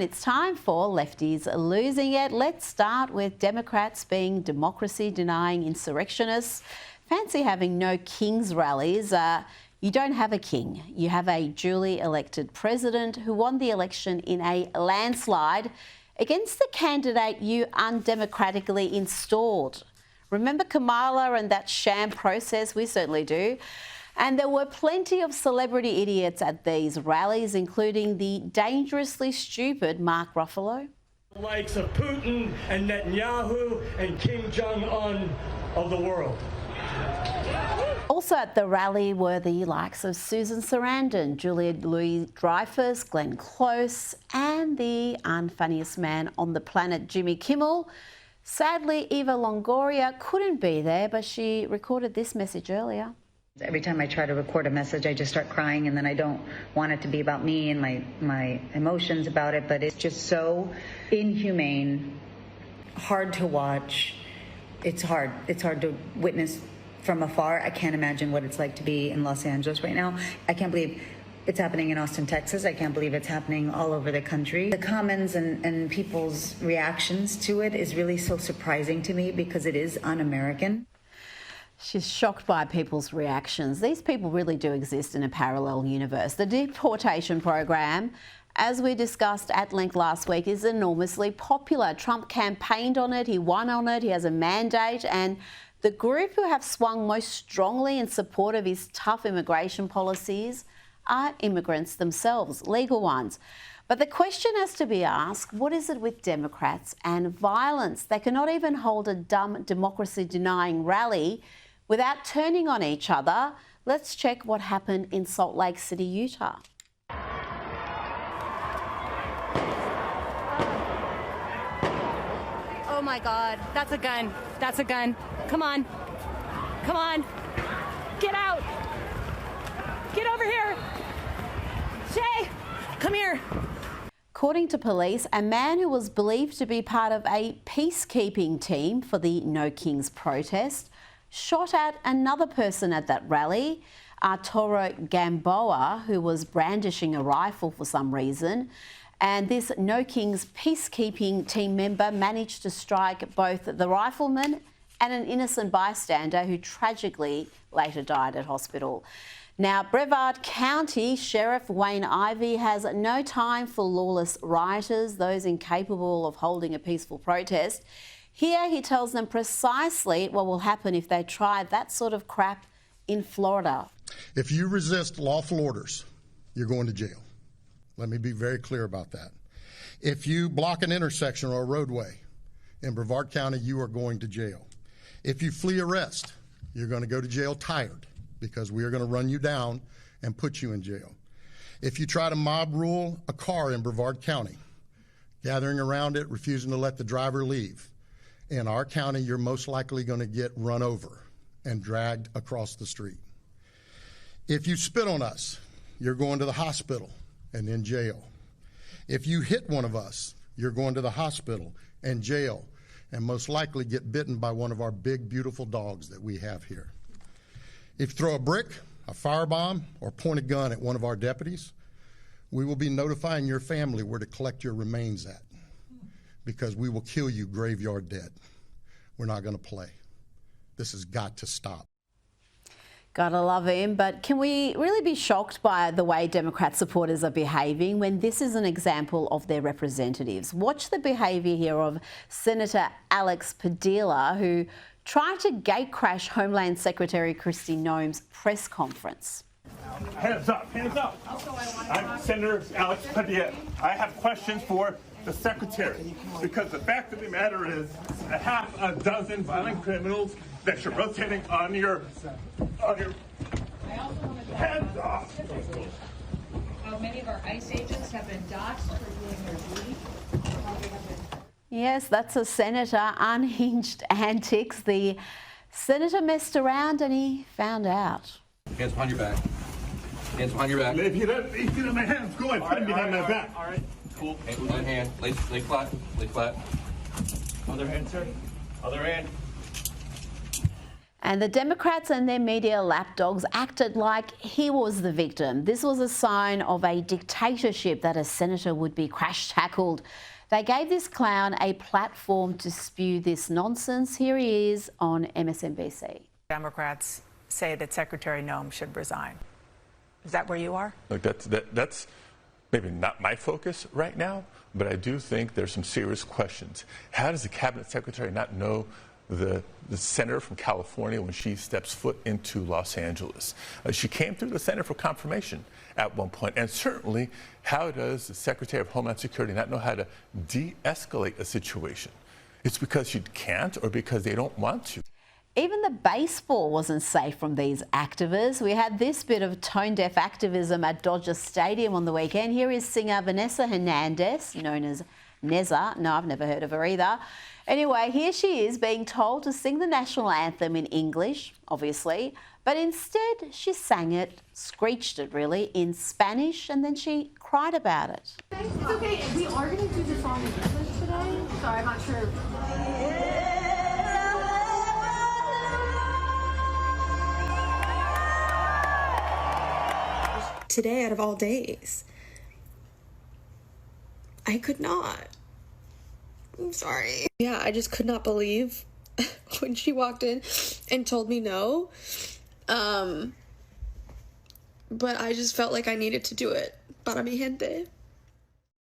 It's time for Lefties Losing It. Let's start with Democrats being democracy-denying insurrectionists. Fancy having no king's rallies. You don't have a king. You have a duly elected president who won the election in a landslide against the candidate you undemocratically installed. Remember Kamala and that sham process? We certainly do. And there were plenty of celebrity idiots at these rallies, including the dangerously stupid Mark Ruffalo. The likes of Putin and Netanyahu and Kim Jong-un of the world. Also at the rally were the likes of Susan Sarandon, Julia Louis-Dreyfus, Glenn Close, and the unfunniest man on the planet, Jimmy Kimmel. Sadly, Eva Longoria couldn't be there, but she recorded this message earlier. Every time I try to record a message, I just start crying, and then I don't want it to be about me and my emotions about it, but it's just so inhumane, hard to watch. It's hard to witness from afar. I can't imagine what it's like to be in Los Angeles right now. I can't believe it's happening in Austin, Texas. I can't believe it's happening all over the country. The comments and people's reactions to it is really so surprising to me because it is un-American. She's shocked by people's reactions. These people really do exist in a parallel universe. The deportation program, as we discussed at length last week, is enormously popular. Trump campaigned on it, he won on it, he has a mandate, and the group who have swung most strongly in support of his tough immigration policies are immigrants themselves, legal ones. But the question has to be asked, what is it with Democrats and violence? They cannot even hold a dumb democracy-denying rally without turning on each other. Let's check what happened in Salt Lake City, Utah. Oh my God, that's a gun. That's a gun. Come on. Come on. Get out. Get over here. Shay, come here. According to police, a man who was believed to be part of a peacekeeping team for the No Kings protest shot at another person at that rally, Arturo Gamboa, who was brandishing a rifle for some reason. And this No Kings peacekeeping team member managed to strike both the rifleman and an innocent bystander who tragically later died at hospital. Now, Brevard County Sheriff Wayne Ivey has no time for lawless rioters, those incapable of holding a peaceful protest. Here he tells them precisely what will happen if they try that sort of crap in Florida. If you resist lawful orders, you're going to jail. Let me be very clear about that. If you block an intersection or a roadway in Brevard County, you are going to jail. If you flee arrest, you're going to go to jail tired because we are going to run you down and put you in jail. If you try to mob rule a car in Brevard County, gathering around it, refusing to let the driver leave, in our county, you're most likely going to get run over and dragged across the street. If you spit on us, you're going to the hospital and in jail. If you hit one of us, you're going to the hospital and jail, and most likely get bitten by one of our big, beautiful dogs that we have here. If you throw a brick, a firebomb, or point a gun at one of our deputies, we will be notifying your family where to collect your remains at, because we will kill you graveyard dead. We're not going to play. This has got to stop. Gotta love him, but can we really be shocked by the way Democrat supporters are behaving when this is an example of their representatives? Watch the behaviour here of Senator Alex Padilla, who tried to gatecrash Homeland Secretary Kristi Noem's press conference. Hands up, hands up. I'm Senator Alex Padilla. I have questions for the secretary, because the fact of the matter is a half a dozen violent criminals that you're rotating on your hands off. Many of our ICE agents have been doxxed for doing their duty. Yes, that's a senator. Unhinged antics. The senator messed around and he found out. Hands behind your back. Hands behind your back. If you don't my hands, go ahead, put them behind my back. All right. Cool. One hand. Leg flat. Leg flat. Other hand, sir. Other hand. And the Democrats and their media lapdogs acted like he was the victim. This was a sign of a dictatorship that a senator would be crash-tackled. They gave this clown a platform to spew this nonsense. Here he is on MSNBC. Democrats say that Secretary Noem should resign. Is that where you are? Look, that's maybe not my focus right now, but I do think there's some serious questions. How does the cabinet secretary not know the senator from California when she steps foot into Los Angeles? She came through the Center for Confirmation at one point, and certainly how does the Secretary of Homeland Security not know how to de-escalate a situation? It's because she can't or because they don't want to. Even the baseball wasn't safe from these activists. We had this bit of tone-deaf activism at Dodger Stadium on the weekend. Here is singer Vanessa Hernandez, known as Neza. No, I've never heard of her either. Anyway, here she is being told to sing the national anthem in English, obviously, but instead she sang it, screeched it really, in Spanish, and then she cried about it. It's okay, we are going to do the song in English today, so I'm not sure. Today, out of all days, I could not. I'm sorry. Yeah, I just could not believe when she walked in and told me no. But I just felt like I needed to do it. Para mi gente.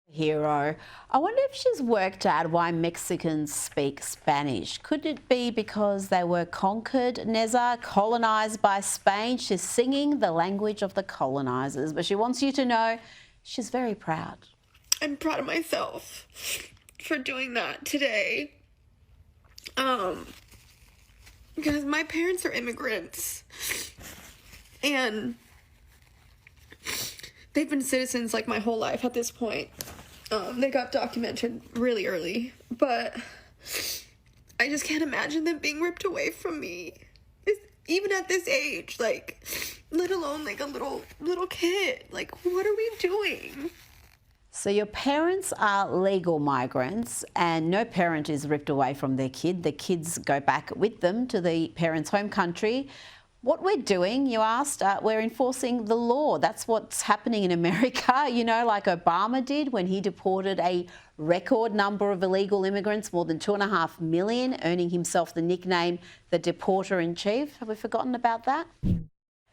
Hero. I wonder if she's worked out why Mexicans speak Spanish. Could it be because they were conquered, Neza, colonised by Spain? She's singing the language of the colonisers, but she wants you to know she's very proud. I'm proud of myself for doing that today. Because my parents are immigrants. And they've been citizens like my whole life at this point. They got documented really early, but I just can't imagine them being ripped away from me, even at this age, like, let alone like a little kid. Like, what are we doing? So your parents are legal migrants and no parent is ripped away from their kid. The kids go back with them to the parents' home country. What we're doing, you asked, we're enforcing the law. That's what's happening in America, you know, like Obama did when he deported a record number of illegal immigrants, more than 2.5 million, earning himself the nickname the Deporter-in-Chief. Have we forgotten about that?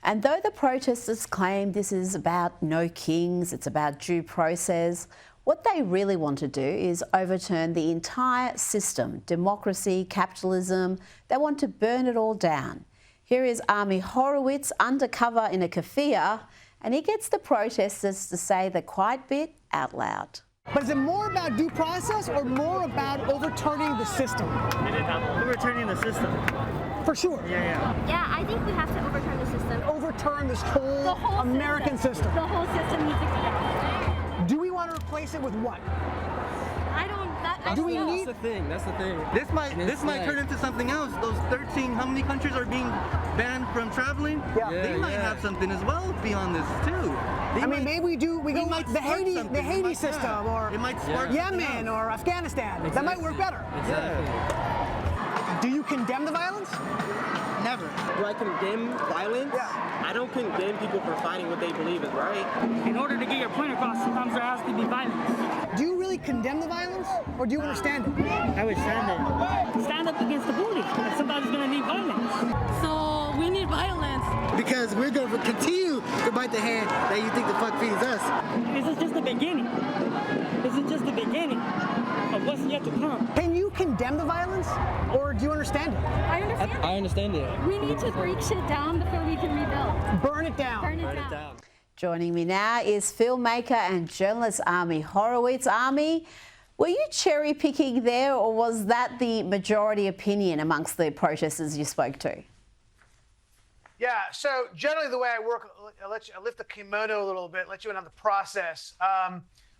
And though the protesters claim this is about no kings, it's about due process, what they really want to do is overturn the entire system, democracy, capitalism. They want to burn it all down. Here is Army Horowitz undercover in a keffiyeh, and he gets the protesters to say the quiet bit out loud. But is it more about due process or more about overturning the system? Overturning the system. For sure. Yeah, I think we have to overturn the system. Overturn this whole American system. The whole system needs to come down. Do we want to replace it with what? I don't. Do we That's need? the thing. That's the thing. This might turn into something else. Those 13, how many countries are being banned from traveling? Yeah. They might have something as well beyond this too. I mean, maybe we go the Haiti system, or it might spark Yemen or Afghanistan. Exactly. That might work better. Exactly. Do you condemn the violence? Never. Do I condemn violence? Yeah. I don't condemn people for fighting what they believe is right. In order to get your point across, sometimes there has to be violence. Do you really condemn the violence, or do you understand it? I would stand it. Stand up against the bully. Somebody's going to need violence. So we need violence. Because we're going to continue to bite the hand that you think the fuck feeds us. This is just the beginning. This is just the beginning of what's yet to come. Can you condemn the violence, or do you understand it? I understand. I understand it. We need to break shit down before we can rebuild. Burn it down. Burn it down. Joining me now is filmmaker and journalist Army Horowitz. Army, were you cherry picking there, or was that the majority opinion amongst the protesters you spoke to? Yeah, so generally the way I work, I lift the kimono a little bit, let you in on the process.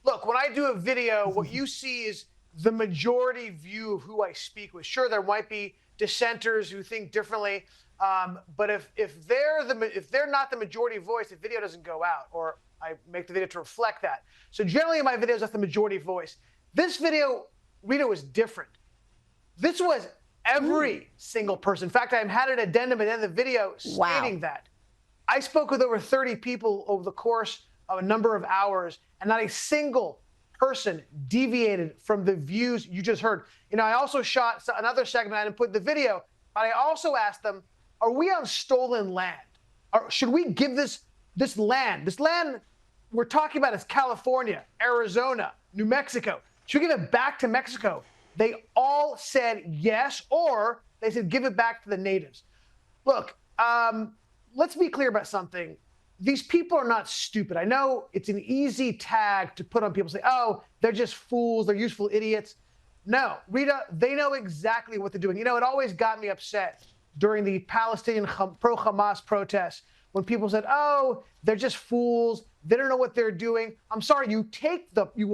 Look, when I do a video, what you see is the majority view of who I speak with. Sure, there might be dissenters who think differently, but if they're not the majority voice, the video doesn't go out, or I make the video to reflect that. So generally in my videos, that's the majority voice. This video, Rita, was different. This was Every single person. In fact, I had an addendum at the end of the video stating that. I spoke with over 30 people over the course of a number of hours, and not a single person deviated from the views you just heard. You know, I also shot another segment I didn't put in the video, but I also asked them, are we on stolen land? Or should we give this land we're talking about is California, Arizona, New Mexico. Should we give it back to Mexico? They all said yes, or they said give it back to the natives. Look, let's be clear about something. These people are not stupid. I know it's an easy tag to put on people, say, oh, they're just fools, they're useful idiots. No, Rita, they know exactly what they're doing. You know, it always got me upset during the Palestinian pro-Hamas protests when people said, oh, they're just fools, they don't know what they're doing. I'm sorry, you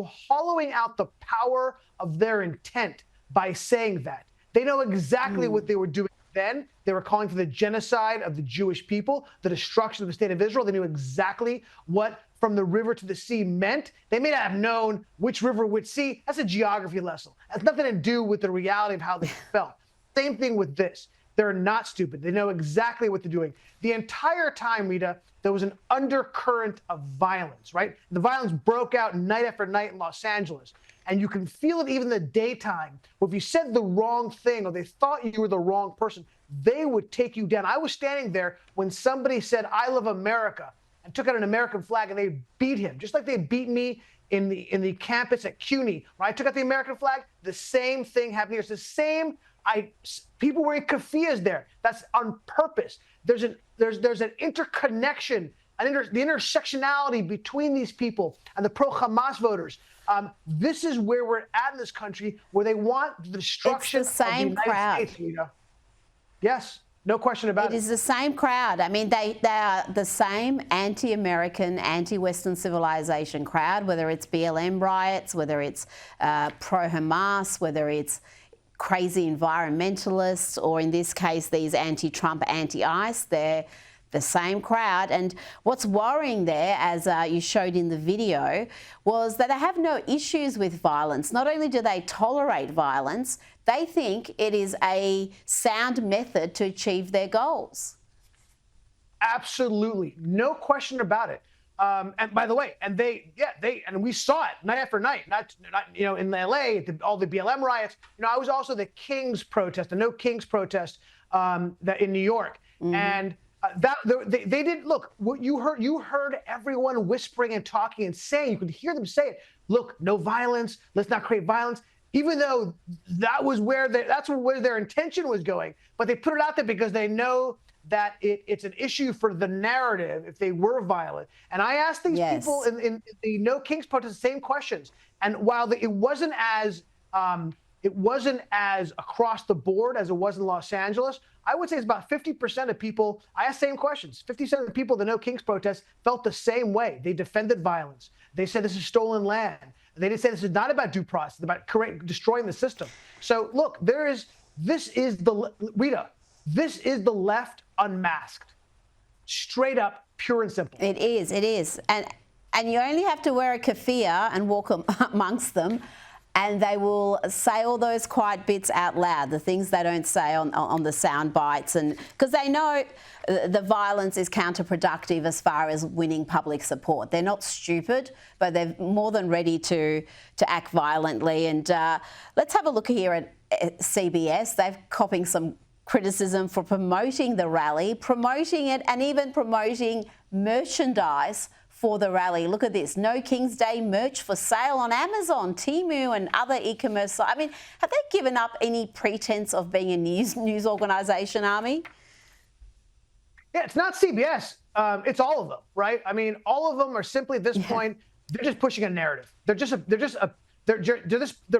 hollowing out the power of their intent by saying that. They know exactly what they were doing then. They were calling for the genocide of the Jewish people, the destruction of the state of Israel. They knew exactly what from the river to the sea meant. They may not have known which river, which sea. That's a geography lesson. It has nothing to do with the reality of how they felt. Same thing with this. They're not stupid. They know exactly what they're doing. The entire time, Rita, there was an undercurrent of violence, right? The violence broke out night after night in Los Angeles. And you can feel it even in the daytime. Well, if you said the wrong thing or they thought you were the wrong person, they would take you down. I was standing there when somebody said, I love America, and took out an American flag, and they beat him, just like they beat me in the campus at CUNY. When I took out the American flag, the same thing happened here. It's the same. People wearing keffiyehs there. That's on purpose. There's an interconnection, the intersectionality between these people and the pro-Hamas voters. This is where we're at in this country, where they want the destruction it's the same of the United crowd. States. You know? Yes, no question about it. It is the same crowd. I mean, they are the same anti-American, anti-Western civilization crowd, whether it's BLM riots, whether it's pro-Hamas, whether it's crazy environmentalists, or in this case, these anti-Trump, anti-ICE. They're the same crowd. And what's worrying there, as you showed in the video, was that they have no issues with violence. Not only do they tolerate violence, they think it is a sound method to achieve their goals. Absolutely. No question about it. And by the way, and we saw it night after night, not in LA, all the BLM riots. You know, I was also the Kings protest, the No Kings protest that in New York. And they did, look, what you heard everyone whispering and talking and saying, you could hear them say it. Look, no violence, let's not create violence, even though that's where their intention was going. But they put it out there because they know that it's an issue for the narrative if they were violent. And I asked these people in the No Kings protest the same questions. And while it wasn't as across the board as it was in Los Angeles, I would say it's about 50% of people, I asked the same questions. 50% of the people at the No Kings protest felt the same way. They defended violence. They said this is stolen land. They didn't say this is not about due process, it's about destroying the system. So look, this is the left unmasked. Straight up, pure and simple. It is. And you only have to wear a keffiyeh and walk amongst them, and they will say all those quiet bits out loud, the things they don't say on the sound bites, and because they know the violence is counterproductive as far as winning public support. They're not stupid, but they're more than ready to act violently. And let's have a look here at CBS. They're copping some criticism for promoting the rally, promoting it, and even promoting merchandise for the rally. Look at this. No King's Day merch for sale on Amazon, Temu and other e-commerce sites. I mean, have they given up any pretense of being a news organisation, Army? Yeah, it's not CBS. It's all of them, right? I mean, all of them are simply at this point, they're just pushing a narrative. They're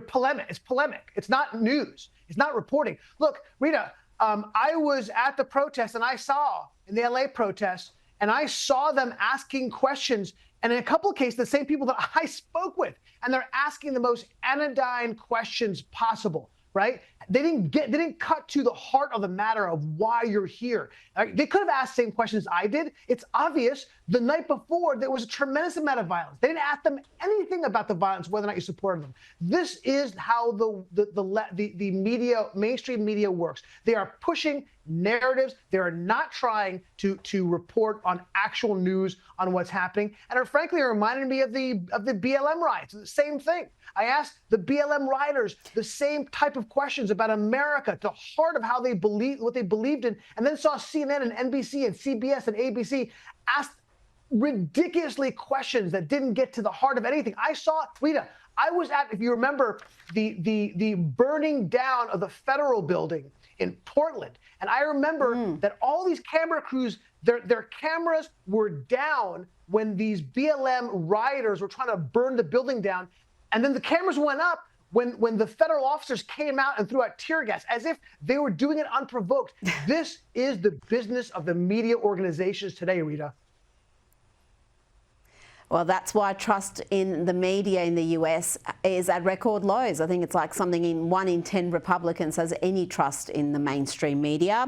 polemic. It's polemic. It's not news. It's not reporting. Look, Rita, I was at the protest and I saw in the LA protest, and I saw them asking questions, and in a couple of cases, the same people that I spoke with, and they're asking the most anodyne questions possible, right? They didn't cut to the heart of the matter of why you're here. They could have asked the same questions I did. It's obvious The night before, there was a tremendous amount of violence. They didn't ask them anything about the violence, whether or not you supported them. This is how the media, mainstream media works. They are pushing narratives. They are not trying to report on actual news on what's happening. And it frankly reminded me of the BLM riots. The same thing. I asked the BLM rioters the same type of questions about America, the heart of how they believe, what they believed in, and then saw CNN and NBC and CBS and ABC ask ridiculously questions that didn't get to the heart of anything. I saw, Rita, I was at, if you remember, the burning down of the federal building in Portland. And I remember that all these camera crews, their cameras were down when these BLM rioters were trying to burn the building down. And then the cameras went up when the federal officers came out and threw out tear gas, as if they were doing it unprovoked. This is the business of the media organizations today, Rita. Well, that's why trust in the media in the US is at record lows. I think it's like something in 1 in 10 Republicans has any trust in the mainstream media.